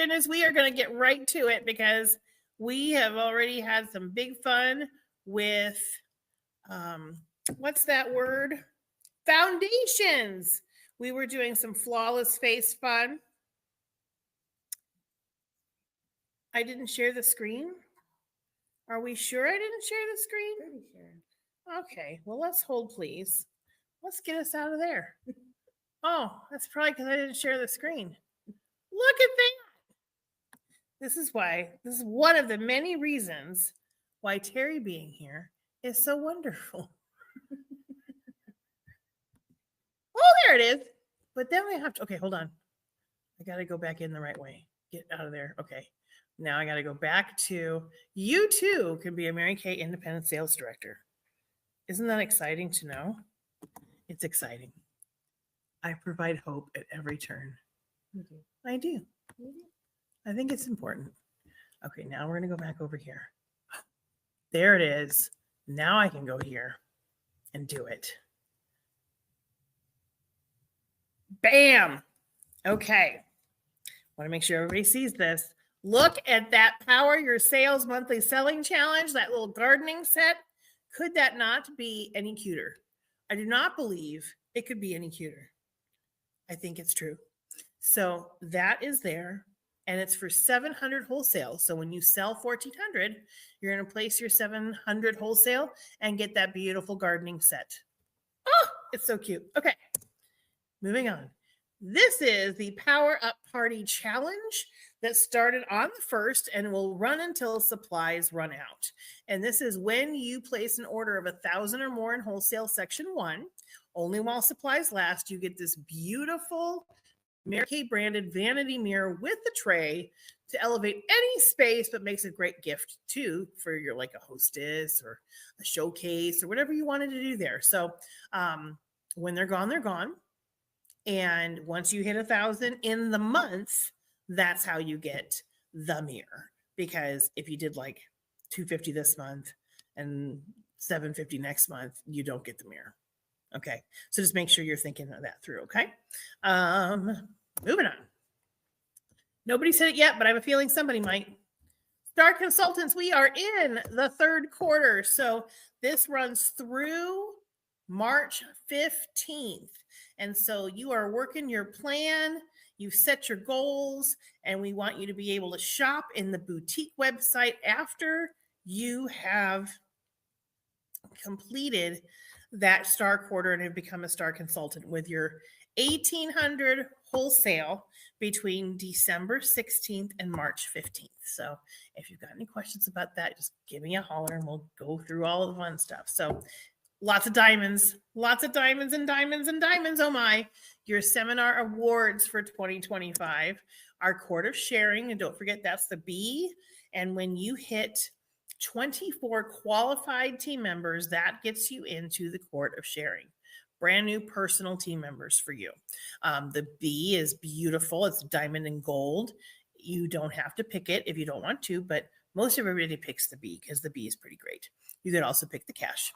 goodness, we are going to get right to it because we have already had some big fun with, what's that word? Foundations. We were doing some flawless face fun. I didn't share the screen. Are we sure I didn't share the screen? Pretty sure. Okay, well, let's hold, please. Let's get us out of there. Oh, that's probably because I didn't share the screen. Look at that. This is one of the many reasons why Terry being here is so wonderful. Oh, there it is. But then we have to, okay, hold on. I got to go back in the right way. Get out of there. Okay. Now I got to go back to, you too can be a Mary Kay Independent Sales Director. Isn't that exciting to know? It's exciting. I provide hope at every turn. You do. I do. You do. I think it's important. Okay, now we're going to go back over here. There it is. Now I can go here and do it. Bam. Okay. Want to make sure everybody sees this. Look at that Power Your Sales Monthly Selling Challenge, that little gardening set. Could that not be any cuter? I do not believe it could be any cuter. I think it's true. So that is there, and it's for 700 wholesale. So when you sell 1,400, you're going to place your 700 wholesale and get that beautiful gardening set. Oh, it's so cute. Okay, moving on. This is the Power Up Party Challenge that started on the 1st and will run until supplies run out. And this is when you place an order of 1,000 or more in wholesale section 1, only while supplies last, you get this beautiful Mary Kay branded vanity mirror with the tray to elevate any space, but makes a great gift too for your, like a hostess or a showcase or whatever you wanted to do there. So when they're gone, they're gone. And once you hit 1,000 in the month, that's how you get the mirror. Because if you did like 250 this month and 750 next month, you don't get the mirror. Okay. So just make sure you're thinking of that through. Okay. Moving on. Nobody said it yet, but I have a feeling somebody might. Star Consultants, we are in the 3rd quarter. So this runs through March 15th. And so you are working your plan, you've set your goals, and we want you to be able to shop in the boutique website after you have completed that star quarter and have become a star consultant with your 1,800 wholesale between December 16th and March 15th. So if you've got any questions about that, just give me a holler and we'll go through all of the fun stuff. So lots of diamonds and diamonds and diamonds. Oh my, your seminar awards for 2025, our Court of Sharing. And don't forget, that's the B. And when you hit 24 qualified team members, that gets you into the Court of Sharing. Brand new personal team members for you. The B is beautiful. It's diamond and gold. You don't have to pick it if you don't want to, but most everybody picks the B because the B is pretty great. You could also pick the cash.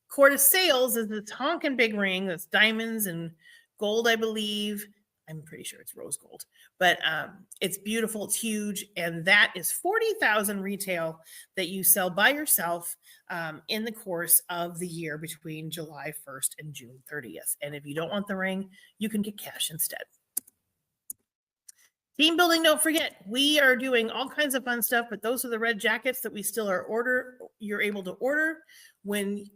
Court of Sales is this honking big ring that's diamonds and gold, I believe. I'm pretty sure it's rose gold, but it's beautiful. It's huge. And that is 40,000 retail that you sell by yourself in the course of the year between July 1st and June 30th. And if you don't want the ring, you can get cash instead. Team building, don't forget, we are doing all kinds of fun stuff, but those are the red jackets that we still you're able to order.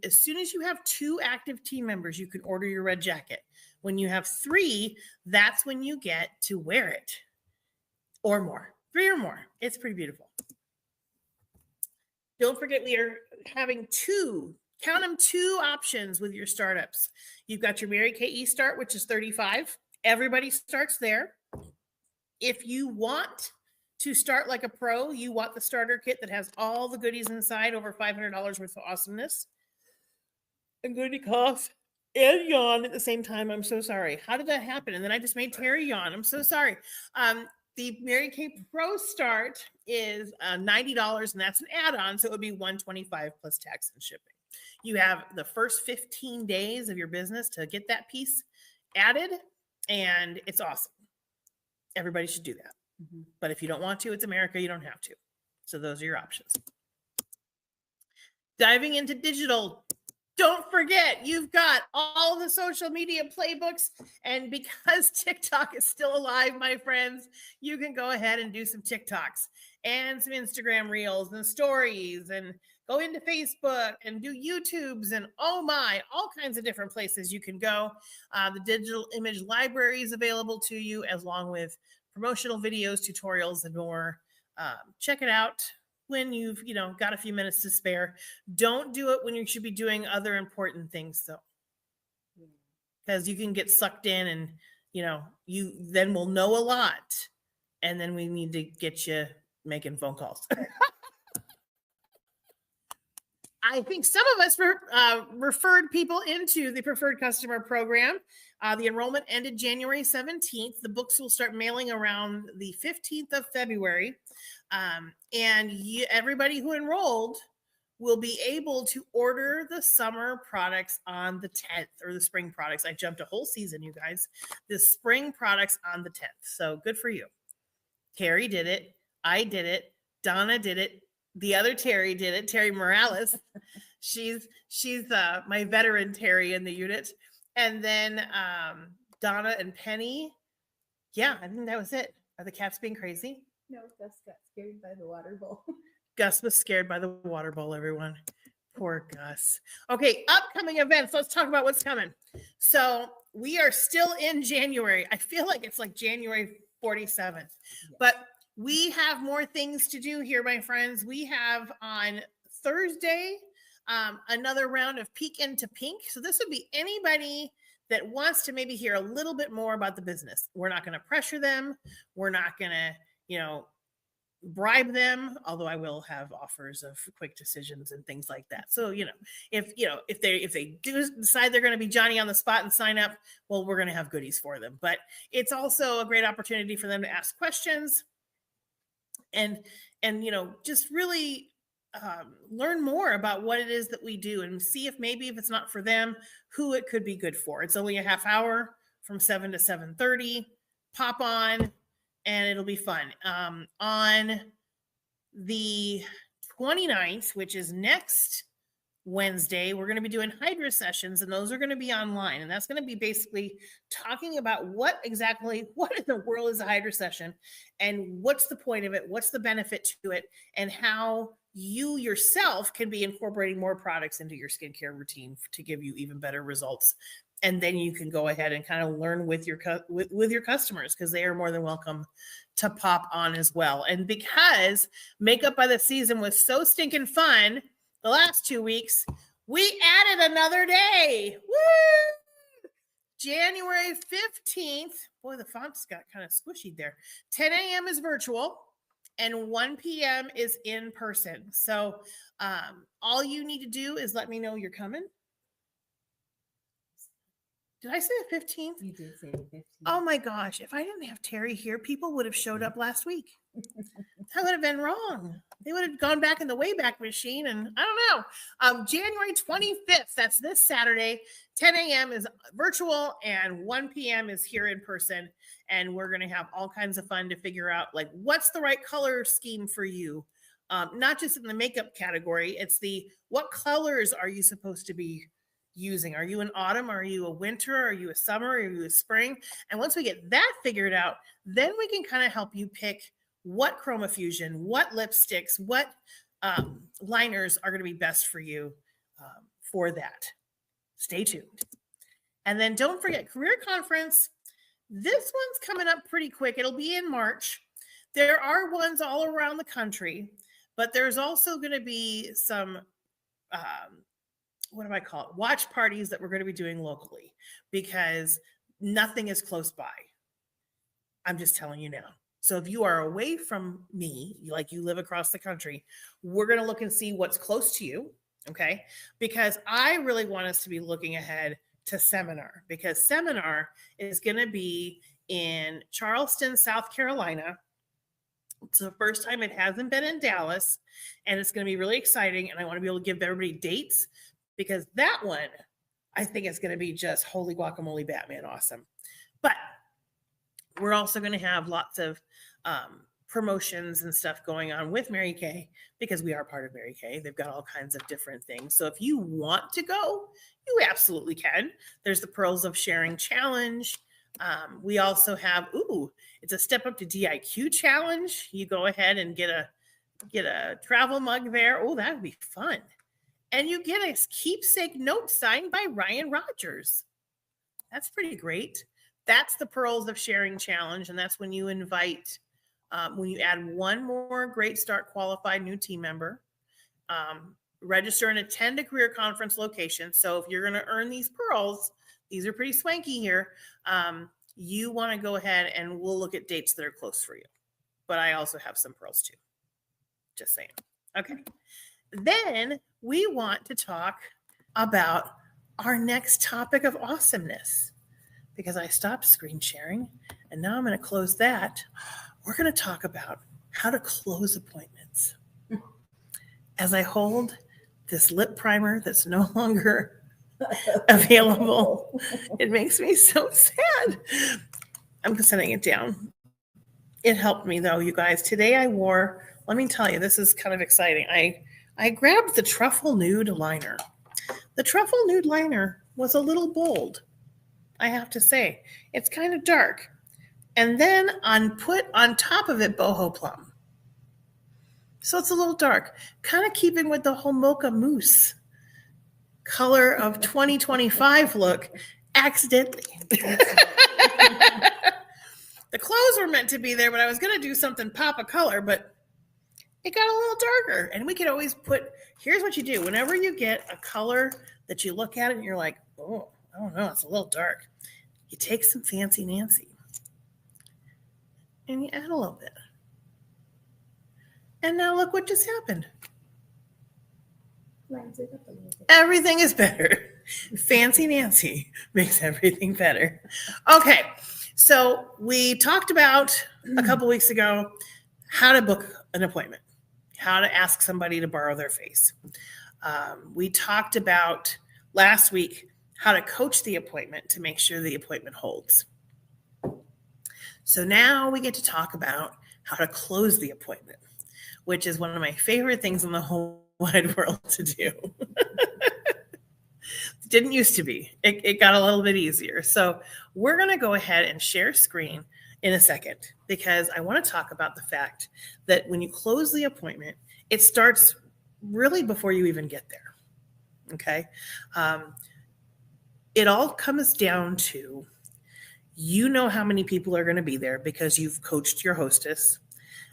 As soon as you have 2 active team members, you can order your red jacket. When you have 3, that's when you get to wear it or more, 3 or more. It's pretty beautiful. Don't forget, we are having 2 options with your startups. You've got your Mary Kay eStart, which is $35. Everybody starts there. If you want to start like a pro, you want the starter kit that has all the goodies inside, over $500 worth of awesomeness. I'm going to cough and yawn at the same time. I'm so sorry. How did that happen? And then I just made Terry yawn. I'm so sorry. The Mary Kay Pro Start is $90, and that's an add-on, so it would be $125 plus tax and shipping. You have the first 15 days of your business to get that piece added, and it's awesome. Everybody should do that. Mhm. But if you don't want to, it's America, you don't have to. So those are your options. Diving into digital, don't forget, you've got all the social media playbooks. And because TikTok is still alive, my friends, you can go ahead and do some TikToks and some Instagram reels and stories and go into Facebook and do YouTubes and oh my, all kinds of different places you can go. The digital image library is available to you along with promotional videos, tutorials, and more. Check it out when you've got a few minutes to spare. Don't do it when you should be doing other important things though, because you can get sucked in and you then will know a lot and then we need to get you making phone calls. I think some of us referred people into the preferred customer program. The enrollment ended January 17th. The books will start mailing around the 15th of February. And everybody who enrolled will be able to order the summer products on the 10th, or the spring products. I jumped a whole season, you guys. The spring products on the 10th. So good for you. Carrie did it. I did it. Donna did it. The other Terry did it. Terry Morales. She's my veteran Terry in the unit. And then Donna and Penny. Yeah, I think that was it. Are the cats being crazy? No, Gus got scared by the water bowl. Gus was scared by the water bowl, everyone. Poor Gus. Okay, upcoming events. Let's talk about what's coming. So we are still in January. I feel like it's like January 47th, but we have more things to do here, my friends. We have on Thursday another round of Peek into Pink. So this would be anybody that wants to maybe hear a little bit more about the business. We're not going to pressure them. We're not going to, bribe them, although I will have offers of quick decisions and things like that. So, if they do decide they're going to be Johnny on the spot and sign up, well, we're going to have goodies for them. But it's also a great opportunity for them to ask questions and just really learn more about what it is that we do and see if it's not for them, who it could be good for. It's only a half hour from 7 to 7:30. Pop on and it'll be fun. On the 29th, which is next Wednesday, we're going to be doing Hydra sessions, and those are going to be online. And that's going to be basically talking about what in the world is a Hydra session and what's the point of it, what's the benefit to it, and how you yourself can be incorporating more products into your skincare routine to give you even better results. And then you can go ahead and kind of learn with your customers, because they are more than welcome to pop on as well. And because Makeup by the Season was so stinking fun the last 2 weeks, we added another day. Woo! January 15th. Boy, the fonts got kind of squishy there. 10 a.m. is virtual and 1 p.m. is in person. So all you need to do is let me know you're coming. Did I say the 15th? You did say the 15th. Oh my gosh. If I didn't have Terry here, people would have showed up last week. That would have been wrong. They would have gone back in the Wayback Machine, and I don't know. January 25th, that's this Saturday, 10 a.m. is virtual and 1 p.m. is here in person. And we're going to have all kinds of fun to figure out what's the right color scheme for you. Not just in the makeup category. It's what colors are you supposed to be using? Are you an autumn? Are you a winter? Are you a summer? Are you a spring? And once we get that figured out, then we can kind of help you pick what Chroma Fusion, what lipsticks, what liners are going to be best for you for that. Stay tuned. And then don't forget Career Conference. This one's coming up pretty quick. It'll be in March. There are ones all around the country, but there's also going to be some watch parties that we're going to be doing locally, because nothing is close by. I'm just telling you now. So if you are away from me, you live across the country, we're going to look and see what's close to you. Okay. Because I really want us to be looking ahead to Seminar, because Seminar is going to be in Charleston, South Carolina. It's the first time it hasn't been in Dallas, and it's going to be really exciting. And I want to be able to give everybody dates, because that one, I think it's going to be just holy guacamole Batman awesome. But we're also going to have lots of promotions and stuff going on with Mary Kay, because we are part of Mary Kay. They've got all kinds of different things. So if you want to go, you absolutely can. There's the Pearls of Sharing Challenge. We also have, it's a Step Up to DIQ challenge. You go ahead and get a travel mug there. Oh, that would be fun. And you get a keepsake note signed by Ryan Rogers. That's pretty great. That's the Pearls of Sharing Challenge. And that's when you invite, when you add one more Great Start qualified new team member, register and attend a career conference location. So if you're going to earn these pearls, these are pretty swanky here. You want to go ahead and we'll look at dates that are close for you. But I also have some pearls too. Just saying. Okay. Then we want to talk about our next topic of awesomeness, because I stopped screen sharing and now I'm going to close that. We're going to talk about how to close appointments. As I hold this lip primer that's no longer available, it makes me so sad. I'm setting it down. It helped me though, you guys. Today I wore, let me tell you, this is kind of exciting. I grabbed the Truffle Nude liner. The Truffle Nude liner was a little bold, I have to say. It's kind of dark. And then put on top of it Boho Plum. So it's a little dark, kind of keeping with the whole Mocha Mousse color of 2025 look, accidentally. The clothes were meant to be there, but I was going to do something pop a color, but it got a little darker. And we could always here's what you do. Whenever you get a color that you look at it and you're like, oh, I don't know, it's a little dark. You take some Fancy Nancy and you add a little bit. And now look what just happened. Everything is better. Fancy Nancy makes everything better. Okay, so we talked about a couple weeks ago how to book an appointment, how to ask somebody to borrow their face. We talked about last week how to coach the appointment to make sure the appointment holds. So now we get to talk about how to close the appointment, which is one of my favorite things in the whole wide world to do. It didn't used to be. It got a little bit easier. So we're going to go ahead and share screen in a second, because I want to talk about the fact that when you close the appointment, it starts really before you even get there. Okay. It all comes down to, you know how many people are going to be there because you've coached your hostess.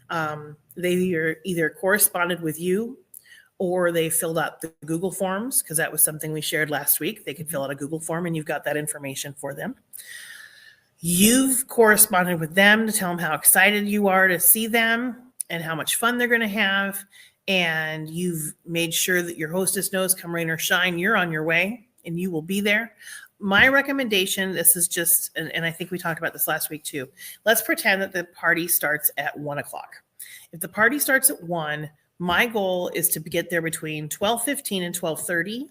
They either corresponded with you or they filled out the Google Forms, because that was something we shared last week. They could fill out a Google form and you've got that information for them. You've corresponded with them to tell them how excited you are to see them and how much fun they're going to have. And you've made sure that your hostess knows, come rain or shine, you're on your way and you will be there. My recommendation, this is just, and I think we talked about this last week too. Let's pretend that the party starts at 1 o'clock. If the party starts at 1, my goal is to get there between 12:15 and 12:30.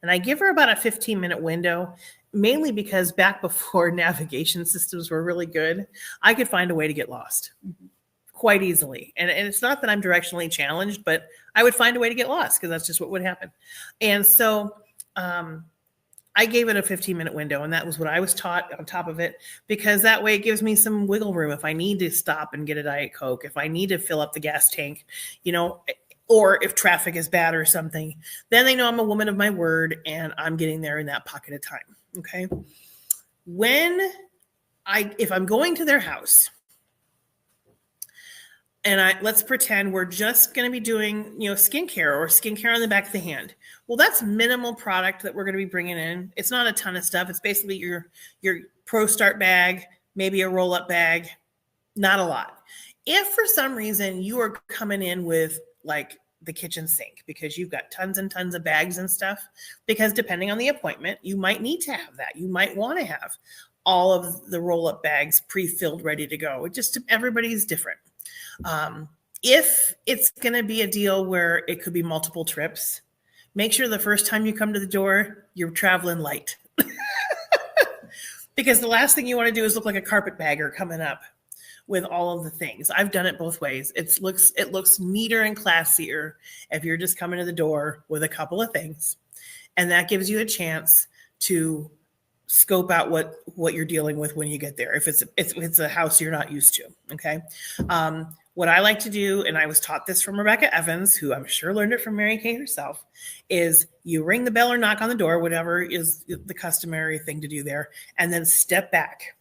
And I give her about a 15-minute window, mainly because back before navigation systems were really good, I could find a way to get lost quite easily. And it's not that I'm directionally challenged, but I would find a way to get lost because that's just what would happen. And so I gave it a 15-minute window, and that was what I was taught on top of it, because that way it gives me some wiggle room if I need to stop and get a Diet Coke, if I need to fill up the gas tank, or if traffic is bad or something. Then they know I'm a woman of my word and I'm getting there in that pocket of time. Okay. If I'm going to their house and let's pretend we're just going to be doing, skincare or skincare on the back of the hand. Well, that's minimal product that we're going to be bringing in. It's not a ton of stuff. It's basically your Pro Start bag, maybe a roll-up bag, not a lot. If for some reason you are coming in with like the kitchen sink because you've got tons and tons of bags and stuff, because depending on the appointment, you might need to have that. You might want to have all of the roll-up bags pre-filled, ready to go. Everybody's different. If it's going to be a deal where it could be multiple trips, make sure the first time you come to the door, you're traveling light. Because the last thing you want to do is look like a carpetbagger coming up. with all of the things. I've done it both ways. It looks neater and classier if you're just coming to the door with a couple of things. And that gives you a chance to scope out what you're dealing with when you get there. If it's a house you're not used to. Okay. What I like to do, and I was taught this from Rebecca Evans, who I'm sure learned it from Mary Kay herself, is you ring the bell or knock on the door, whatever is the customary thing to do there, and then step back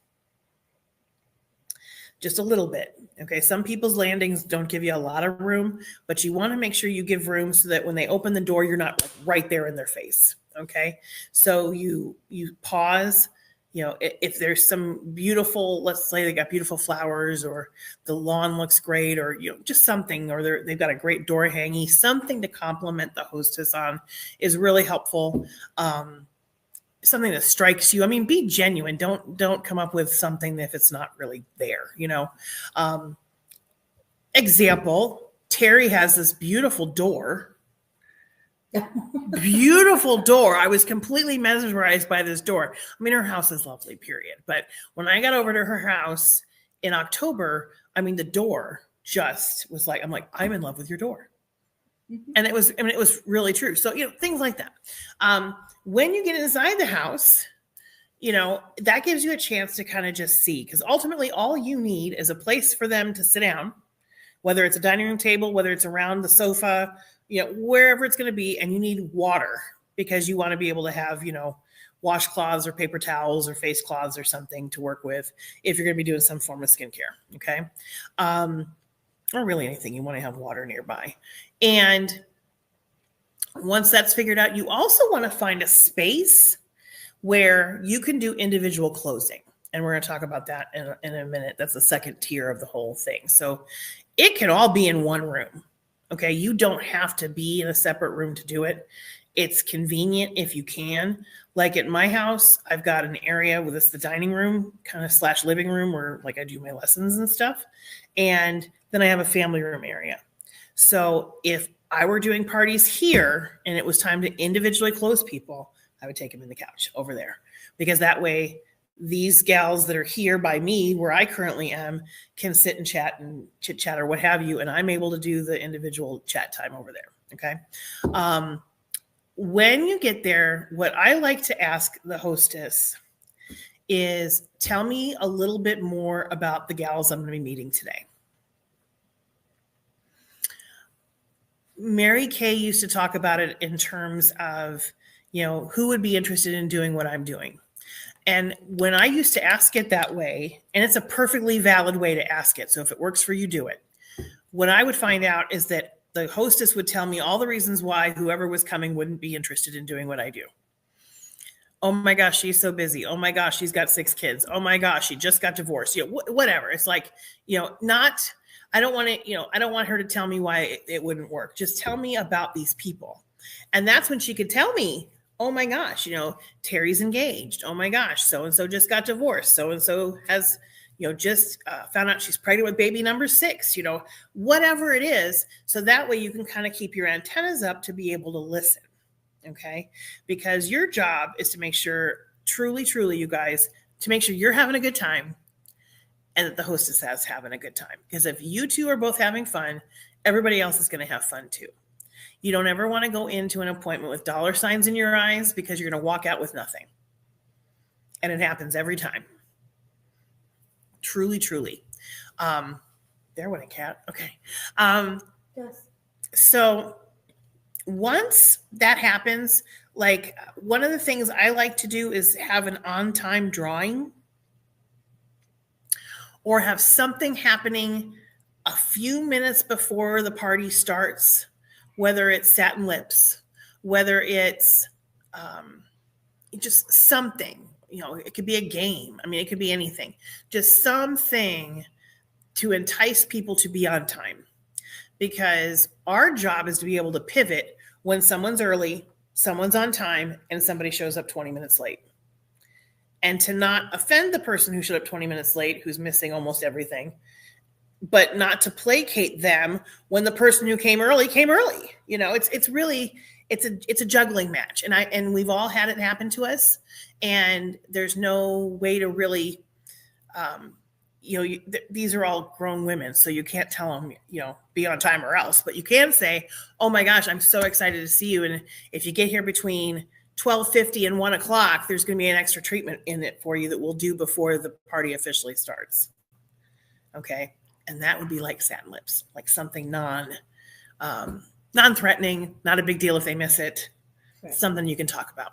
just a little bit. Okay. Some people's landings don't give you a lot of room, but you want to make sure you give room so that when they open the door, you're not like right there in their face. Okay. So you pause, if there's some beautiful, let's say they got beautiful flowers or the lawn looks great or, just something, or they've got a great door hanging, something to compliment the hostess on is really helpful. Something that strikes you. I mean, be genuine. Don't come up with something if it's not really there, Example, Terry has this beautiful door. Beautiful door. I was completely mesmerized by this door. I mean, her house is lovely, period. But when I got over to her house in October, I mean, the door just was like, I'm in love with your door. Mm-hmm. And it was really true. So, things like that. When you get inside the house, that gives you a chance to kind of just see, because ultimately all you need is a place for them to sit down, whether it's a dining room table, whether it's around the sofa, wherever it's going to be. And you need water because you want to be able to have, washcloths or paper towels or face cloths or something to work with if you're going to be doing some form of skincare. Okay. Or really anything, you want to have water nearby. And once that's figured out, you also want to find a space where you can do individual closing. And we're going to talk about that in a minute. That's the second tier of the whole thing. So it can all be in one room. Okay. You don't have to be in a separate room to do it. It's convenient if you can. Like at my house, I've got an area with the dining room kind of / living room where like I do my lessons and stuff. And then I have a family room area. So if I were doing parties here and it was time to individually close people, I would take them in the couch over there, because that way these gals that are here by me, where I currently am, can sit and chat and chit chat or what have you. And I'm able to do the individual chat time over there. Okay. When you get there, what I like to ask the hostess is, tell me a little bit more about the gals I'm going to be meeting today. Mary Kay used to talk about it in terms of, who would be interested in doing what I'm doing. And when I used to ask it that way, and it's a perfectly valid way to ask it, so if it works for you, do it. What I would find out is that the hostess would tell me all the reasons why whoever was coming wouldn't be interested in doing what I do. Oh my gosh, she's so busy. Oh my gosh, she's got 6 kids. Oh my gosh, she just got divorced. Whatever. It's like, I don't want her to tell me why it wouldn't work. Just tell me about these people. And that's when she could tell me, oh my gosh, Terry's engaged. Oh my gosh, so-and-so just got divorced. So-and-so has, just found out she's pregnant with baby number 6, whatever it is. So that way you can kind of keep your antennas up to be able to listen. Okay. Because your job is to make sure, truly, you guys, to make sure you're having a good time and that the hostess is having a good time. Because if you two are both having fun, everybody else is going to have fun too. You don't ever want to go into an appointment with dollar signs in your eyes, because you're going to walk out with nothing. And it happens every time. Truly. There went a cat. Okay. Yes. So once that happens, like one of the things I like to do is have an on-time drawing, or have something happening a few minutes before the party starts, whether it's satin lips, whether it's just something, it could be a game. I mean, it could be anything, just something to entice people to be on time, because our job is to be able to pivot when someone's early, someone's on time, and somebody shows up 20 minutes late. And to not offend the person who showed up 20 minutes late, who's missing almost everything, but not to placate them when the person who came early. It's really, it's a juggling match. And we've all had it happen to us, and there's no way to really these are all grown women, so you can't tell them, be on time or else, but you can say, oh my gosh, I'm so excited to see you. And if you get here between 12:50 and 1 o'clock, there's going to be an extra treatment in it for you that we'll do before the party officially starts. Okay. And that would be like satin lips, like something non-threatening, not a big deal if they miss it, right. Something you can talk about.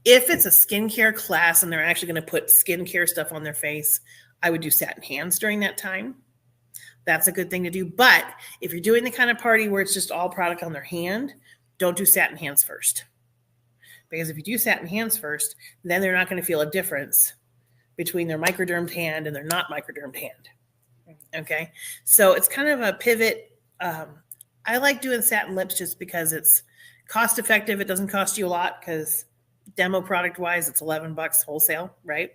If it's a skincare class and they're actually going to put skincare stuff on their face, I would do satin hands during that time. That's a good thing to do. But if you're doing the kind of party where it's just all product on their hand, don't do satin hands first. Because if you do satin hands first, then they're not going to feel a difference between their microdermed hand and their not microdermed hand. Okay. So it's kind of a pivot. I like doing satin lips just because it's cost effective. It doesn't cost you a lot because demo product wise, it's $11 wholesale, right?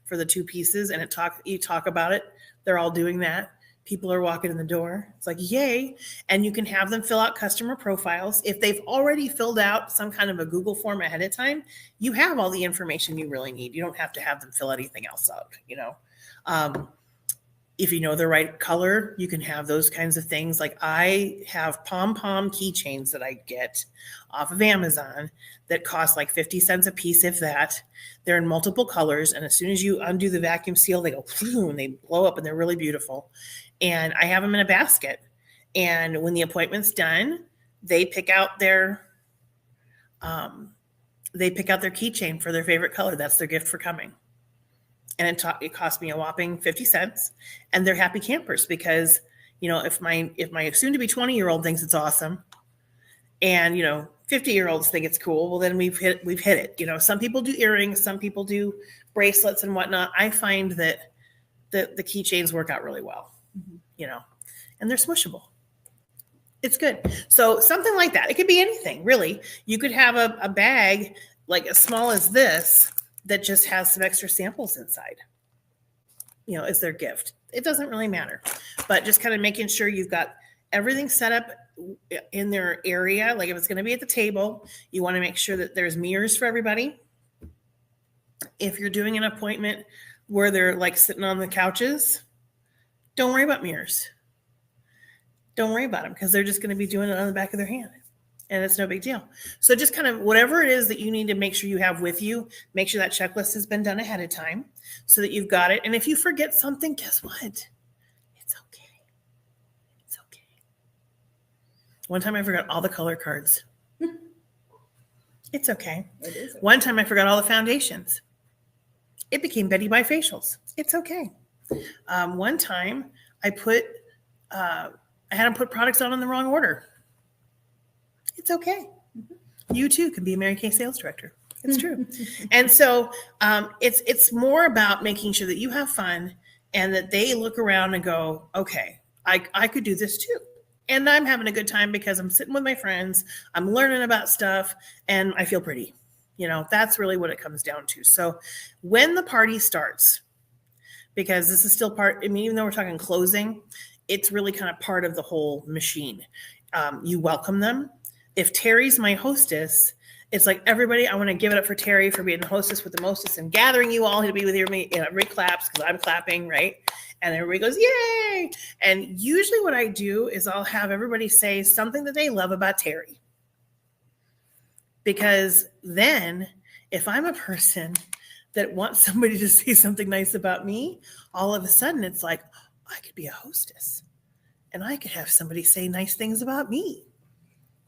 For the 2 pieces. And you talk about it. They're all doing that. People are walking in the door. It's like, yay. And you can have them fill out customer profiles. If they've already filled out some kind of a Google form ahead of time, you have all the information you really need. You don't have to have them fill anything else out, If you know the right color, you can have those kinds of things. Like I have pom-pom keychains that I get off of Amazon that cost like 50 cents a piece, if that. They're in multiple colors. And as soon as you undo the vacuum seal, they go, and they blow up and they're really beautiful. And I have them in a basket. And when the appointment's done, they pick out their keychain for their favorite color. That's their gift for coming. And it cost me a whopping 50 cents. And they're happy campers because, if my soon-to-be 20-year-old thinks it's awesome and, 50-year-olds think it's cool, well, then we've hit it. Some people do earrings, some people do bracelets and whatnot. I find that the keychains work out really well, and they're smushable. It's good. So something like that. It could be anything, really. You could have a bag like as small as this that just has some extra samples inside, as their gift. It doesn't really matter, but just kind of making sure you've got everything set up in their area. Like if it's going to be at the table, you want to make sure that there's mirrors for everybody. If you're doing an appointment where they're like sitting on the couches, don't worry about mirrors. Don't worry about them because they're just going to be doing it on the back of their hand. And it's no big deal. So just kind of whatever it is that you need to make sure you have with you, make sure that checklist has been done ahead of time so that you've got it. And if you forget something, guess what? It's okay. It's okay. One time I forgot all the color cards. It's okay. It is okay. One time I forgot all the foundations. It became Betty Bifacials. It's okay. One time I had them put products on in the wrong order. It's okay. You too can be a Mary Kay sales director. It's true. And so it's more about making sure that you have fun and that they look around and go, okay, I could do this too. And I'm having a good time because I'm sitting with my friends. I'm learning about stuff and I feel pretty. That's really what it comes down to. So when the party starts, because this is still even though we're talking closing, it's really kind of part of the whole machine. You welcome them. If Terry's my hostess, it's like, everybody, I want to give it up for Terry for being the hostess with the mostest and gathering you all to be with me. Everybody claps because I'm clapping, right? And everybody goes, yay. And usually what I do is I'll have everybody say something that they love about Terry. Because then if I'm a person that wants somebody to say something nice about me, all of a sudden it's like, I could be a hostess and I could have somebody say nice things about me.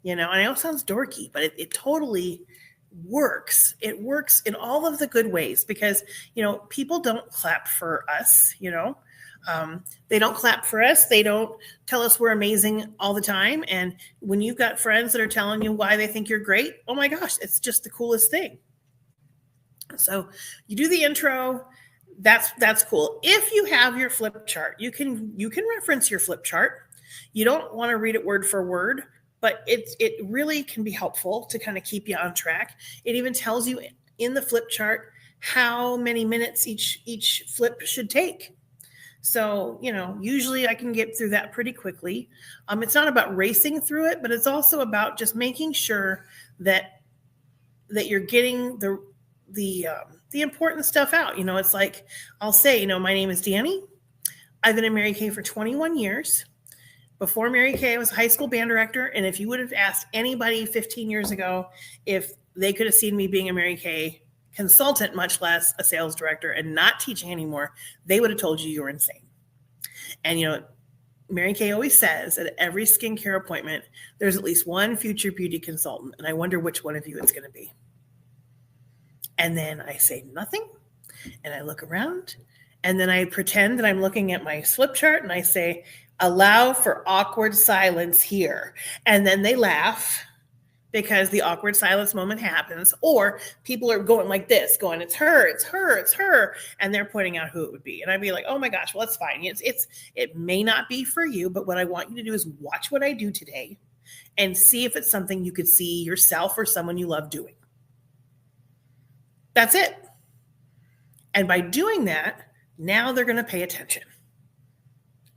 And I know it sounds dorky, but it totally works. It works in all of the good ways because, people don't clap for us, they don't clap for us. They don't tell us we're amazing all the time. And when you've got friends that are telling you why they think you're great, oh my gosh, it's just the coolest thing. So you do the intro. That's cool. If you have your flip chart, you can reference your flip chart. You don't want to read it word for word, but it really can be helpful to kind of keep you on track. It even tells you in the flip chart how many minutes each flip should take. So, usually I can get through that pretty quickly. It's not about racing through it, but it's also about just making sure that you're getting the the important stuff out. It's like I'll say, my name is Danny. I've been in Mary Kay for 21 years. Before Mary Kay, I was a high school band director. And if you would have asked anybody 15 years ago if they could have seen me being a Mary Kay consultant, much less a sales director, and not teaching anymore, they would have told you were insane. And, Mary Kay always says at every skincare appointment, there's at least one future beauty consultant. And I wonder which one of you it's going to be. And then I say nothing. And I look around. And then I pretend that I'm looking at my flip chart. And I say, allow for awkward silence here. And then they laugh because the awkward silence moment happens. Or people are going like this, going, it's her, it's her, it's her. And they're pointing out who it would be. And I'd be like, oh my gosh, well, that's fine. It may not be for you, but what I want you to do is watch what I do today and see if it's something you could see yourself or someone you love doing. That's it. And by doing that, now they're going to pay attention.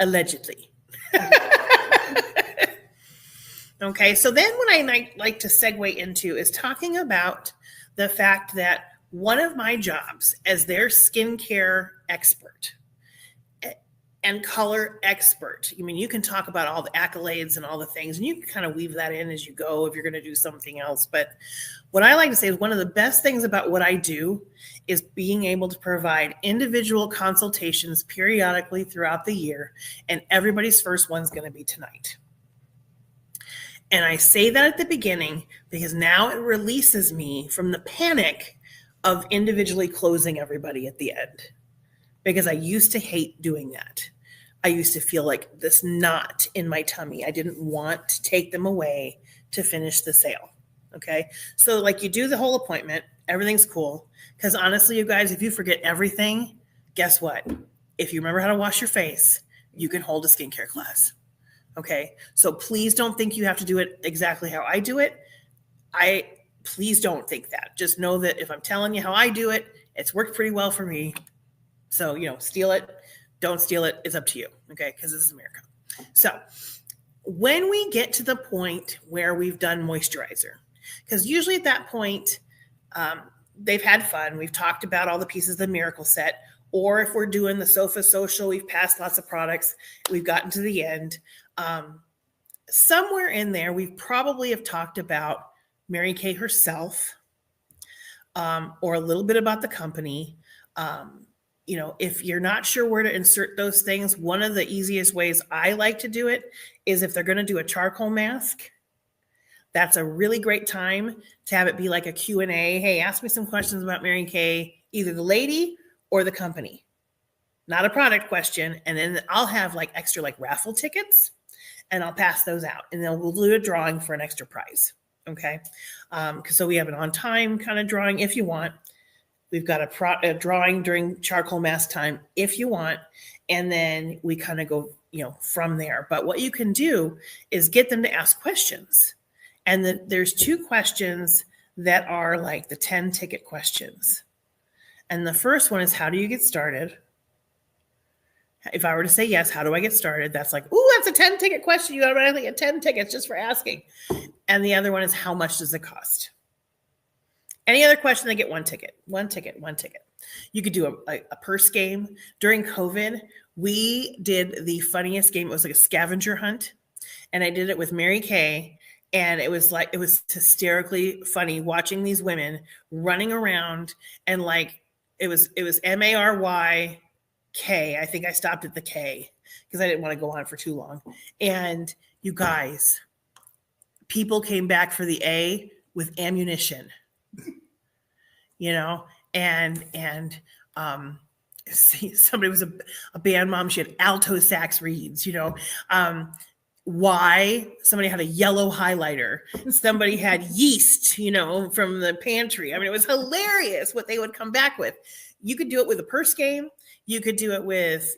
Allegedly. Okay, so then what I like to segue into is talking about the fact that one of my jobs as their skincare expert and color expert, you can talk about all the accolades and all the things, and you can kind of weave that in as you go if you're going to do something else. But what I like to say is one of the best things about what I do is being able to provide individual consultations periodically throughout the year, and everybody's first one's going to be tonight. And I say that at the beginning because now it releases me from the panic of individually closing everybody at the end. Because I used to hate doing that. I used to feel like this knot in my tummy. I didn't want to take them away to finish the sale. Okay. So like you do the whole appointment, everything's cool. Because honestly, you guys, if you forget everything, guess what? If you remember how to wash your face, you can hold a skincare class. Okay. So please don't think you have to do it exactly how I do it. Please don't think that. Just know that if I'm telling you how I do it, it's worked pretty well for me. So, steal it, don't steal it. It's up to you. Okay. Because this is America. So when we get to the point where we've done moisturizer, because usually at that point, they've had fun. We've talked about all the pieces of the Miracle Set, or if we're doing the Sofa Social, we've passed lots of products. We've gotten to the end. Somewhere in there, we probably have talked about Mary Kay herself, or a little bit about the company. If you're not sure where to insert those things, one of the easiest ways I like to do it is if they're going to do a charcoal mask. That's a really great time to have it be like a Q&A. Hey, ask me some questions about Mary Kay, either the lady or the company. Not a product question. And then I'll have like extra like raffle tickets and I'll pass those out. And then we'll do a drawing for an extra prize. Okay. So we have an on time kind of drawing if you want. We've got a drawing during charcoal mask time if you want. And then we kind of go, from there. But what you can do is get them to ask questions. And there's 2 questions that are like the 10 ticket questions. And the first one is, how do you get started? If I were to say yes, how do I get started? That's like, ooh, that's a 10 ticket question. You automatically get 10 tickets just for asking. And the other one is, how much does it cost? Any other question, they get 1 ticket, 1 ticket, 1 ticket. You could do a purse game. During COVID, we did the funniest game. It was like a scavenger hunt. And I did it with Mary Kay. And it was hysterically funny watching these women running around and like, it was MARYK. I think I stopped at the K because I didn't want to go on for too long. And you guys, people came back for the A with ammunition, and somebody was a band mom. She had alto sax reeds, why somebody had a yellow highlighter. Somebody had yeast, from the pantry. I mean, it was hilarious what they would come back with. You could do it with a purse game. You could do it with,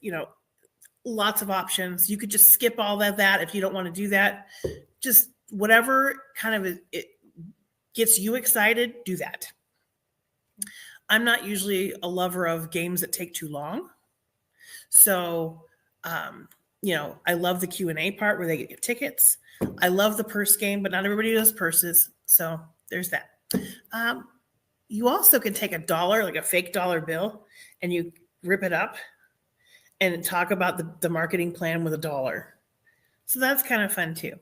lots of options. You could just skip all of that if you don't want to do that. Just whatever kind of it gets you excited, do that. I'm not usually a lover of games that take too long. So, I love the Q&A part where they get tickets. I love the purse game, but not everybody does purses. So there's that. you also can take $1, like a fake dollar bill, and you rip it up and talk about the marketing plan with $1. So that's kind of fun too.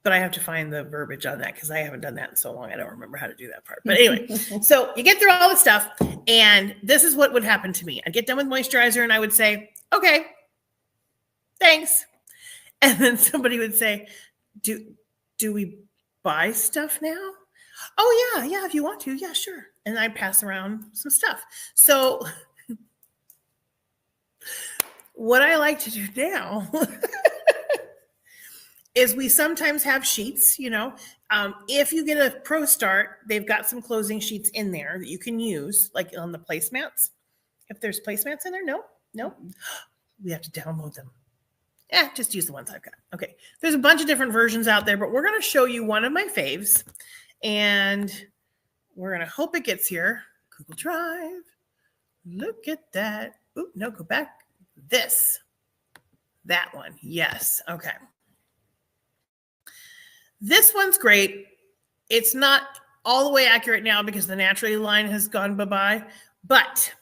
But I have to find the verbiage on that because I haven't done that in so long. I don't remember how to do that part. But anyway, so you get through all the stuff, and this is what would happen to me. I'd get done with moisturizer, and I would say, okay, thanks. And then somebody would say, do we buy stuff now? Oh, yeah, if you want to. Yeah, sure. And I pass around some stuff. So what I like to do now is we sometimes have sheets, if you get a Pro Start, they've got some closing sheets in there that you can use, like on the placemats. If there's placemats in there, no, we have to download them. Just use the ones I've got. Okay, there's a bunch of different versions out there, but we're going to show you one of my faves, and we're going to hope it gets here. Google Drive. Look at that. Oop, no, go back. That one. Yes. Okay. This one's great. It's not all the way accurate now because the Naturally line has gone bye-bye, but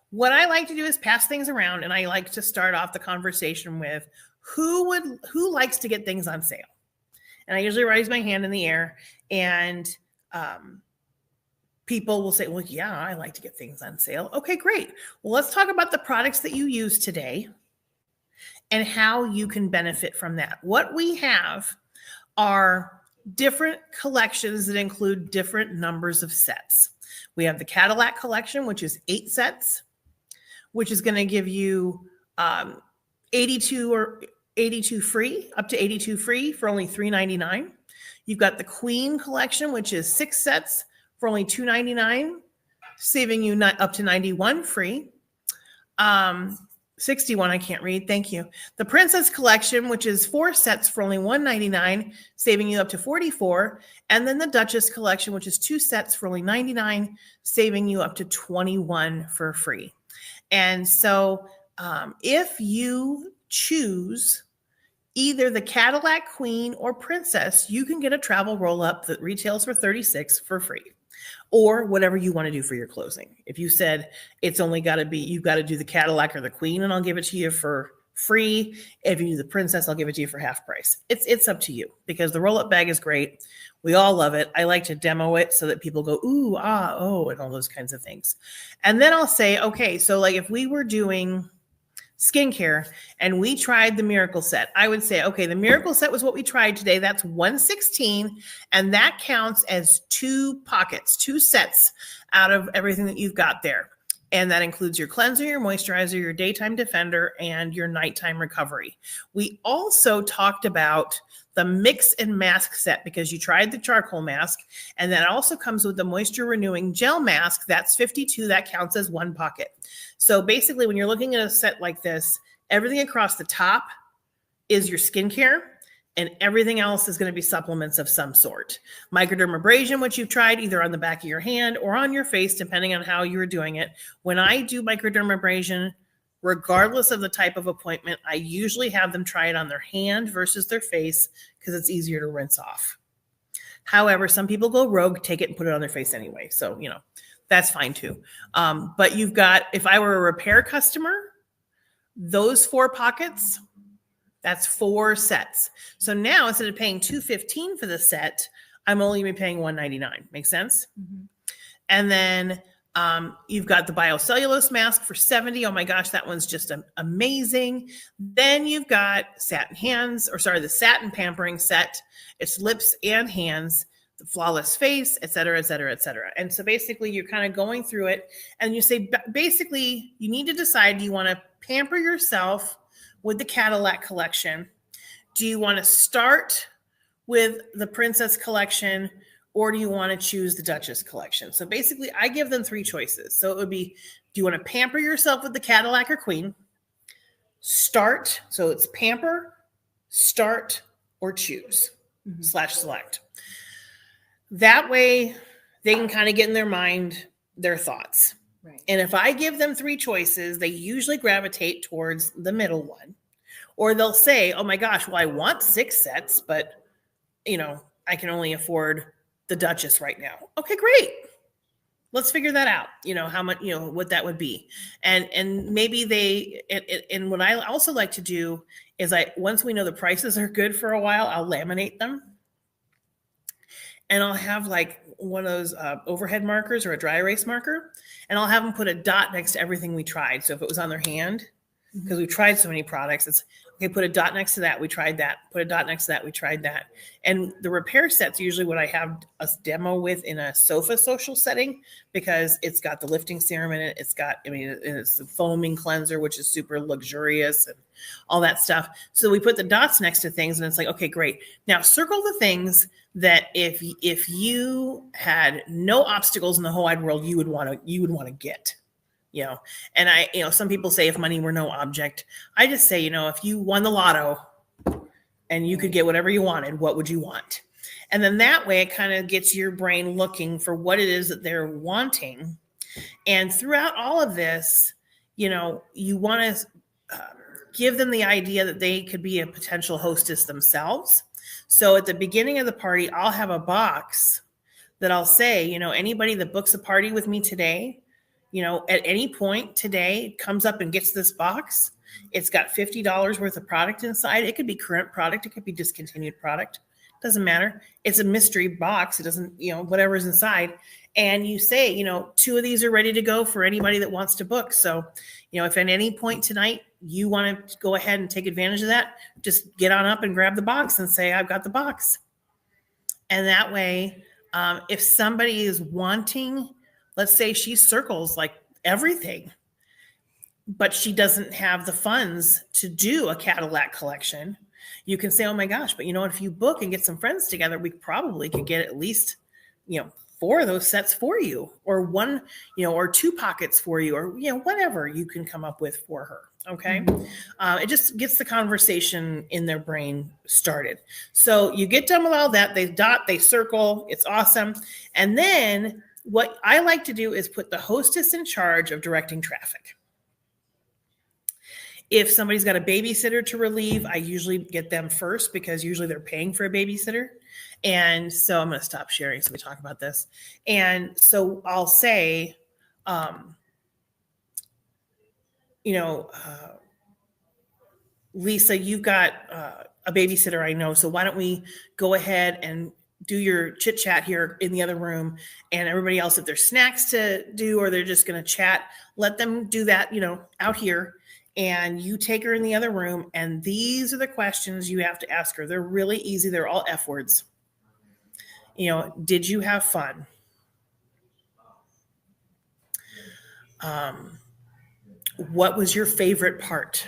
what I like to do is pass things around, and I like to start off the conversation with who likes to get things on sale. And I usually raise my hand in the air, and people will say, well, yeah, I like to get things on sale. Okay, great. Well, let's talk about the products that you use today and how you can benefit from that. What we have are different collections that include different numbers of sets. We have the Cadillac collection, which is 8 sets, which is going to give you 82 free, up to 82 free for only $3.99. You've got the Queen collection, which is 6 sets for only $2.99, saving you up to 91 free. 61, I can't read. Thank you. The Princess collection, which is 4 sets for only $1.99, saving you up to 44. And then the Duchess collection, which is 2 sets for only $99, saving you up to 21 for free. And so if you choose either the Cadillac Queen or Princess, you can get a travel roll-up that retails for $36 for free, or whatever you want to do for your closing. If you said it's only got to be, you've got to do the Cadillac or the Queen, and I'll give it to you for free. If you do the Princess, I'll give it to you for half price. It's up to you, because the roll-up bag is great. We all love it. I like to demo it so that people go, ooh, ah, oh, and all those kinds of things. And then I'll say, okay, so like if we were doing skincare and we tried the Miracle Set, I would say, okay, the Miracle Set was what we tried today. That's 116, and that counts as 2 pockets, 2 sets out of everything that you've got there. And that includes your cleanser, your moisturizer, your daytime defender, and your nighttime recovery. We also talked about the mix and mask set, because you tried the charcoal mask, and that also comes with the moisture renewing gel mask. That's 52. That counts as 1 pocket. So basically, when you're looking at a set like this, everything across the top is your skincare, and everything else is going to be supplements of some sort. Microdermabrasion, which you've tried either on the back of your hand or on your face, depending on how you're doing it. When I do microdermabrasion, regardless of the type of appointment, I usually have them try it on their hand versus their face, because it's easier to rinse off. However, some people go rogue, take it and put it on their face anyway. So, that's fine too. But you've got, if I were a repair customer, those 4 pockets, that's 4 sets. So now instead of paying $215 for the set, I'm only going to be paying $199. Make sense? Mm-hmm. And then you've got the biocellulose mask for $70. Oh my gosh, that one's just amazing. Then you've got the satin pampering set. It's lips and hands, the flawless face, et cetera, et cetera, et cetera. And so basically you're kind of going through it, and you say, basically you need to decide, do you want to pamper yourself with the Cadillac collection? Do you want to start with the Princess collection, or do you want to choose the Duchess collection? So basically I give them 3 choices. So it would be, do you want to pamper yourself with the Cadillac or Queen? Start. So it's pamper, start, or choose / select. That way they can kind of get in their mind their thoughts. Right. And if I give them 3 choices, they usually gravitate towards the middle one. Or they'll say, oh my gosh, well, I want 6 sets, but I can only afford the Duchess right now. Okay, great. let's figure that out. How much, what that would be. And maybe and what I also like to do is once we know the prices are good for a while, I'll laminate them. And I'll have like one of those overhead markers or a dry erase marker, and I'll have them put a dot next to everything we tried. So if it was on their hand, because we've tried so many products, it's okay, put a dot next to that, we tried that. Put a dot next to that, we tried that. And the repair set's usually what I have a demo with in a sofa social setting, because it's got the lifting serum in it. It's got, it's the foaming cleanser, which is super luxurious and all that stuff. So we put the dots next to things, and it's like, okay, great. Now circle the things that if you had no obstacles in the whole wide world, you would want to get. And some people say if money were no object, I just say, if you won the lotto and you could get whatever you wanted, what would you want? And then that way it kind of gets your brain looking for what it is that they're wanting. And throughout all of this, you want to give them the idea that they could be a potential hostess themselves. So at the beginning of the party, I'll have a box that I'll say, anybody that books a party with me today, at any point today comes up and gets this box. It's got $50 worth of product inside. It could be current product. It could be discontinued product. Doesn't matter. It's a mystery box. It doesn't, whatever's inside. And you say, 2 of these are ready to go for anybody that wants to book. So, if at any point tonight you want to go ahead and take advantage of that, just get on up and grab the box and say, I've got the box. And that way, if somebody is wanting, let's say she circles like everything, but she doesn't have the funds to do a Cadillac collection, you can say, oh my gosh, but if you book and get some friends together, we probably could get at least, 4 of those sets for you, or 1, or 2 pockets for you, or, whatever you can come up with for her. Okay. Mm-hmm. It just gets the conversation in their brain started. So you get done with all that. They dot, they circle. It's awesome. And then what I like to do is put the hostess in charge of directing traffic. If somebody's got a babysitter to relieve, I usually get them first, because usually they're paying for a babysitter. And so I'm going to stop sharing so we talk about this. And so I'll say, Lisa, you've got a babysitter, I know. So why don't we go ahead and do your chit chat here in the other room, and everybody else, if there's snacks to do, or they're just going to chat, let them do that, out here. And you take her in the other room, and these are the questions you have to ask her. They're really easy. They're all F words. Did you have fun? What was your favorite part?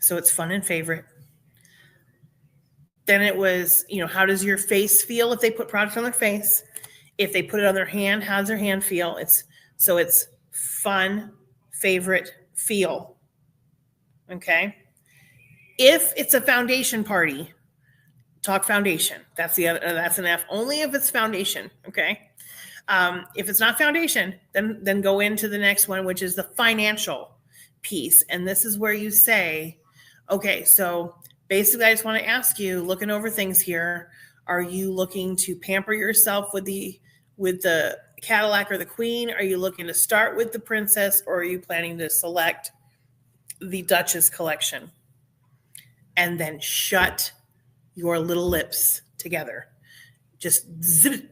So it's fun and favorite. Then it was, how does your face feel if they put product on their face? If they put it on their hand, how does their hand feel? It's fun, favorite, feel. Okay. If it's a foundation party, talk foundation. That's an F. Only if it's foundation. Okay. If it's not foundation, then go into the next one, which is the financial piece. And this is where you say, okay, so basically I just want to ask you, looking over things here, are you looking to pamper yourself with the Cadillac or the Queen? Are you looking to start with the Princess, or are you planning to select the Duchess collection? And then shut your little lips together. Just zip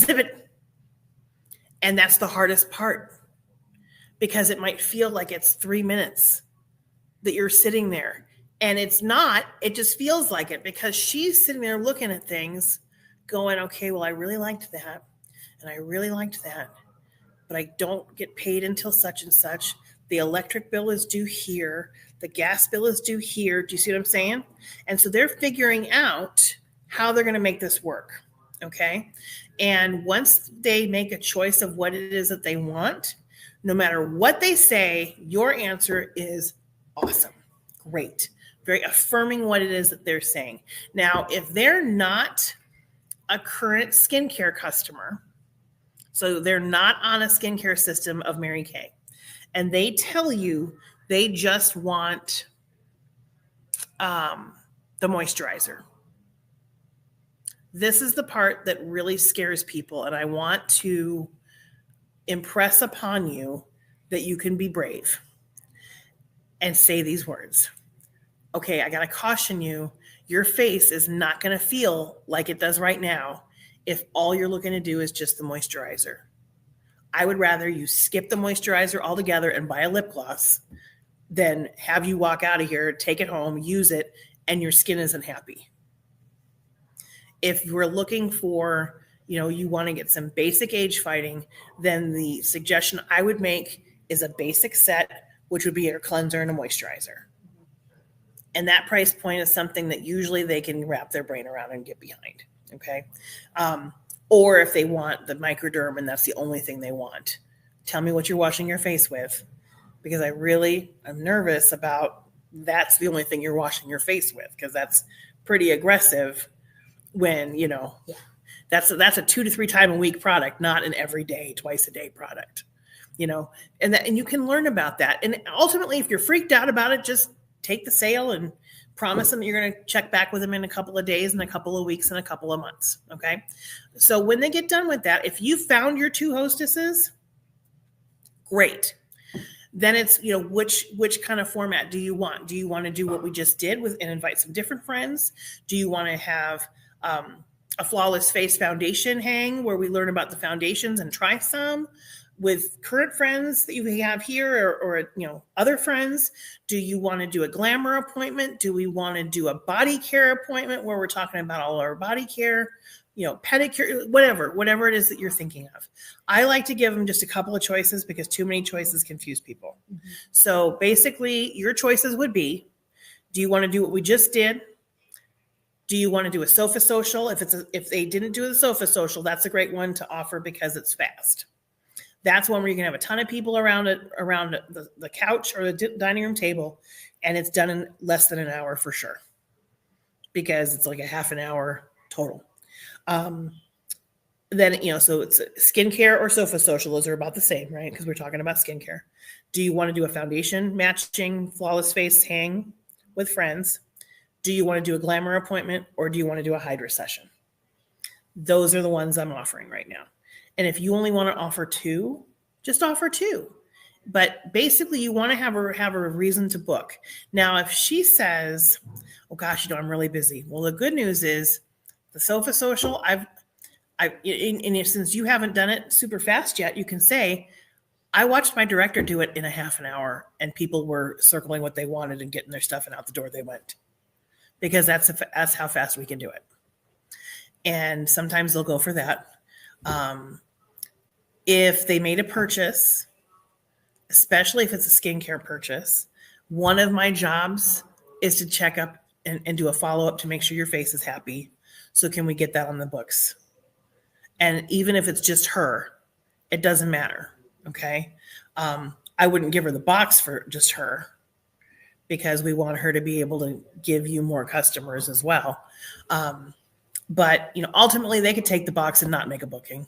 it. And that's the hardest part, because it might feel like it's 3 minutes that you're sitting there, and it's not. It just feels like it, because she's sitting there looking at things going, okay, well, I really liked that. And I really liked that, but I don't get paid until such and such. The electric bill is due here. The gas bill is due here. Do you see what I'm saying? And so they're figuring out how they're going to make this work. Okay. And once they make a choice of what it is that they want, no matter what they say, your answer is awesome. Great. Very affirming what it is that they're saying. Now, if they're not a current skincare customer, so they're not on a skincare system of Mary Kay, and they tell you they just want the moisturizer, This is the part that really scares people. And I want to impress upon you that you can be brave and say these words. Okay, I got to caution you. Your face is not going to feel like it does right now if all you're looking to do is just the moisturizer. I would rather you skip the moisturizer altogether and buy a lip gloss than have you walk out of here, take it home, use it, and your skin isn't happy. If we're looking for, you want to get some basic age fighting, then the suggestion I would make is a basic set, which would be your cleanser and a moisturizer. And that price point is something that usually they can wrap their brain around and get behind. Okay. Or if they want the microderm and that's the only thing they want, tell me what you're washing your face with, because I'm nervous about that's the only thing you're washing your face with, because that's pretty aggressive when, that's a 2 to 3 time a week product, not an everyday, twice a day product, and you can learn about that. And ultimately, if you're freaked out about it, just take the sale and promise them that you're going to check back with them in a couple of days and a couple of weeks and a couple of months. Okay. So when they get done with that, if you found your 2 hostesses, great. Then it's, which kind of format do you want? Do you want to do what we just did and invite some different friends? Do you want to have a flawless face foundation hang where we learn about the foundations and try some with current friends that you have here or other friends? Do you want to do a glamour appointment? Do we want to do a body care appointment where we're talking about all our body care, pedicure, whatever it is that you're thinking of? I like to give them just a couple of choices because too many choices confuse people. Mm-hmm. So basically your choices would be, do you want to do what we just did? Do you want to do a sofa social? If they didn't do the sofa social, that's a great one to offer because it's fast. That's one where you can have a ton of people around the couch or the dining room table, and it's done in less than an hour for sure, because it's like a half an hour total. Then, so it's skincare or sofa social. Those are about the same, right? Because we're talking about skincare. Do you want to do a foundation matching flawless face hang with friends? Do you want to do a glamour appointment, or do you want to do a hydra session? Those are the ones I'm offering right now. And if you only want to offer 2, just offer 2. But basically you want to have a reason to book. Now, if she says, oh gosh, I'm really busy. Well, the good news is the sofa social, and since you haven't done it super fast yet, you can say, I watched my director do it in a half an hour and people were circling what they wanted and getting their stuff and out the door they went. Because that's how fast we can do it. And sometimes they'll go for that. If they made a purchase, especially if it's a skincare purchase, one of my jobs is to check up and do a follow-up to make sure your face is happy. So can we get that on the books? And even if it's just her, it doesn't matter. Okay. I wouldn't give her the box for just her, because we want her to be able to give you more customers as well. But, ultimately they could take the box and not make a booking.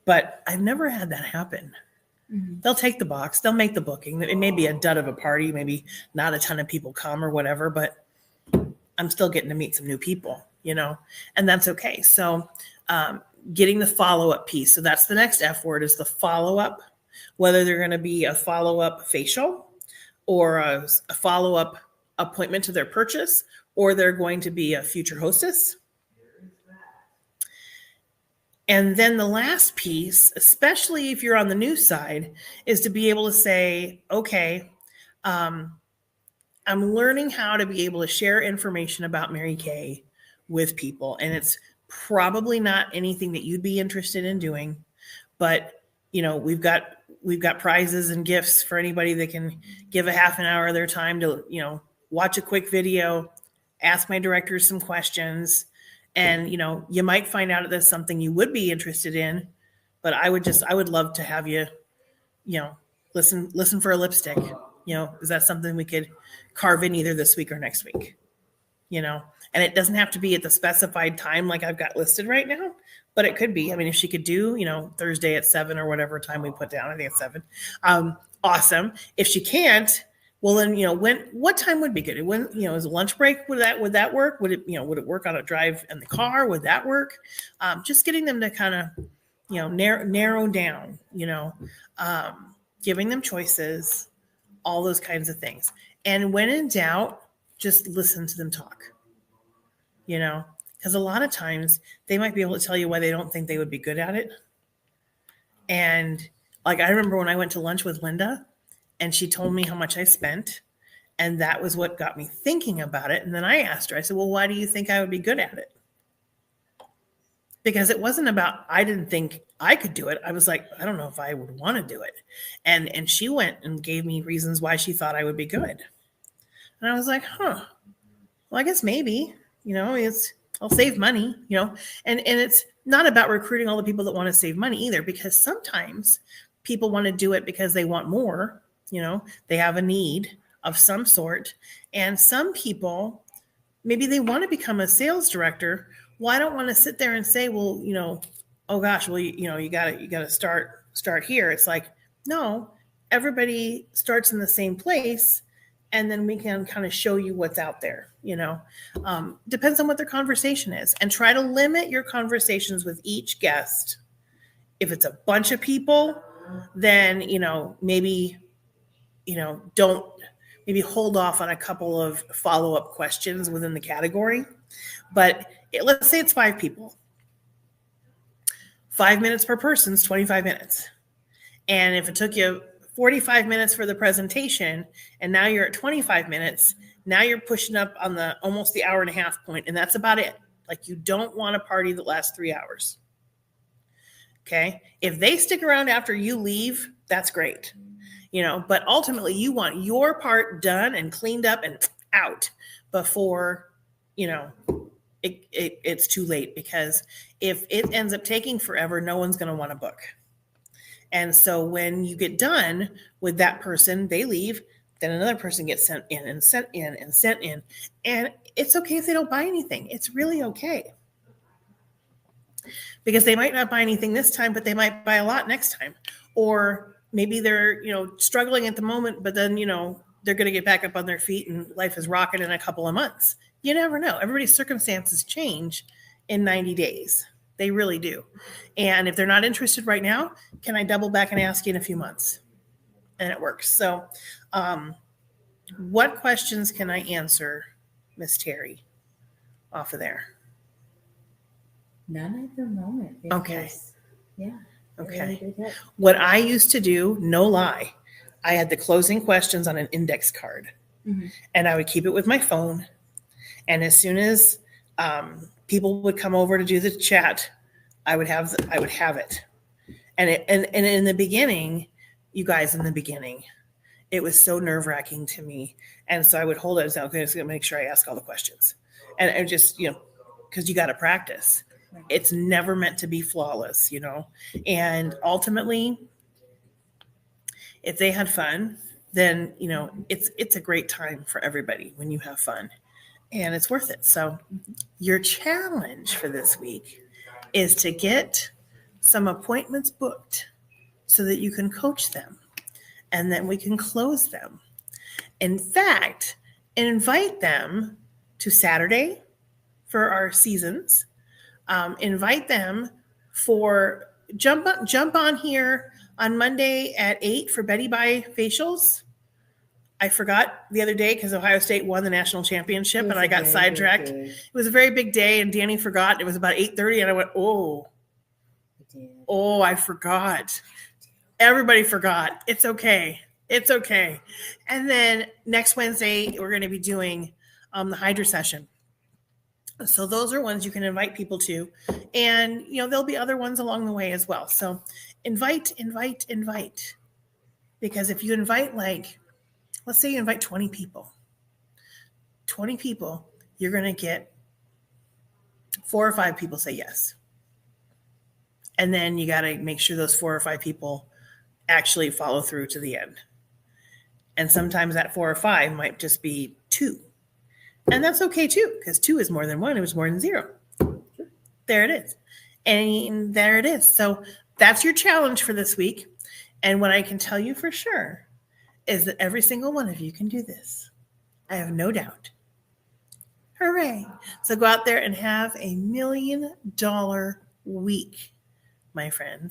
But I've never had that happen. Mm-hmm. They'll take the box, they'll make the booking. It may be a dud of a party, maybe not a ton of people come or whatever, but I'm still getting to meet some new people, and that's okay. So getting the follow-up piece. So that's the next F word, is the follow-up, whether they're going to be a follow-up facial or a follow-up appointment to their purchase, or they're going to be a future hostess. And then the last piece, especially if you're on the new side, is to be able to say, okay, I'm learning how to be able to share information about Mary Kay with people. And it's probably not anything that you'd be interested in doing, but we've got prizes and gifts for anybody that can give a half an hour of their time to, watch a quick video, ask my directors some questions. And, you might find out that there's something you would be interested in, but I would love to have you, listen for a lipstick. Is that something we could carve in either this week or next week? And it doesn't have to be at the specified time like I've got listed right now, but it could be. I mean, if she could do, Thursday at 7 or whatever time we put down, I think it's 7. Awesome. If she can't, Well, then, what time would be good? When, is a lunch break, would that work? Would it work on a drive in the car? Would that work? Just getting them to kind of, narrow down, giving them choices, all those kinds of things. And when in doubt, just listen to them talk, because a lot of times they might be able to tell you why they don't think they would be good at it. And like, I remember when I went to lunch with Linda and she told me how much I spent, and that was what got me thinking about it. And then I asked her, I said, well, why do you think I would be good at it? Because it wasn't about, I didn't think I could do it. I was like, I don't know if I would want to do it. And she went and gave me reasons why she thought I would be good. And I was like, well, I guess maybe, I'll save money, and it's not about recruiting all the people that want to save money either, because sometimes people want to do it because they want more, they have a need of some sort. And some people, maybe they want to become a sales director. Well, I don't want to sit there and say, well, oh gosh, well, you got to start here. It's like, no, everybody starts in the same place. And then we can kind of show you what's out there, depends on what their conversation is, and try to limit your conversations with each guest. If it's a bunch of people, then, maybe hold off on a couple of follow-up questions within the category. But let's say it's 5 people. 5 minutes per person is 25 minutes. And if it took you 45 minutes for the presentation, and now you're at 25 minutes, now you're pushing up on almost the hour and a half point, and that's about it. Like, you don't want a party that lasts 3 hours. Okay. If they stick around after you leave, that's great. But ultimately you want your part done and cleaned up and out before, it's too late, because if it ends up taking forever, no one's going to want to book. And so when you get done with that person, they leave, then another person gets sent in and sent in and sent in. And it's okay if they don't buy anything. It's really okay. Because they might not buy anything this time, but they might buy a lot next time. Or maybe they're, struggling at the moment, but then, they're going to get back up on their feet and life is rocking in a couple of months. You never know. Everybody's circumstances change in 90 days. They really do. And if they're not interested right now, can I double back and ask you in a few months? And it works. So what questions can I answer, Miss Terry, off of there? None at the moment. Okay. Yeah. Okay. Really, what I used to do, no lie, I had the closing questions on an index card. Mm-hmm. And I would keep it with my phone. And as soon as people would come over to do the chat, I would have it. And in the beginning, you guys, it was so nerve-wracking to me. And so I would hold it and say, okay, I'm just going to make sure I ask all the questions. And I just, because you got to practice. It's never meant to be flawless, And ultimately, if they had fun, then, it's a great time for everybody when you have fun. And it's worth it. So your challenge for this week is to get some appointments booked so that you can coach them, and then we can close them. In fact, invite them to Saturday for our seasons. Invite them for jump on here on Monday at 8 for Betty Bye facials. I forgot the other day because Ohio State won the national championship and I got sidetracked. It was a very big day and Danny forgot. It was about 8:30 and I went, I forgot. Everybody forgot. It's okay. It's okay. And then next Wednesday, we're going to be doing the Hydra session. So those are ones you can invite people to. And, there'll be other ones along the way as well. So invite. Because if you invite let's say you invite 20 people. 20 people, you're going to get 4 or 5 people say yes. And then you got to make sure those 4 or 5 people actually follow through to the end. And sometimes that 4 or 5 might just be 2. And that's okay too, because 2 is more than 1. It was more than 0. There it is. And there it is. So that's your challenge for this week. And what I can tell you for sure is that every single one of you can do this. I have no doubt. Hooray. So go out there and have $1 million week, my friends.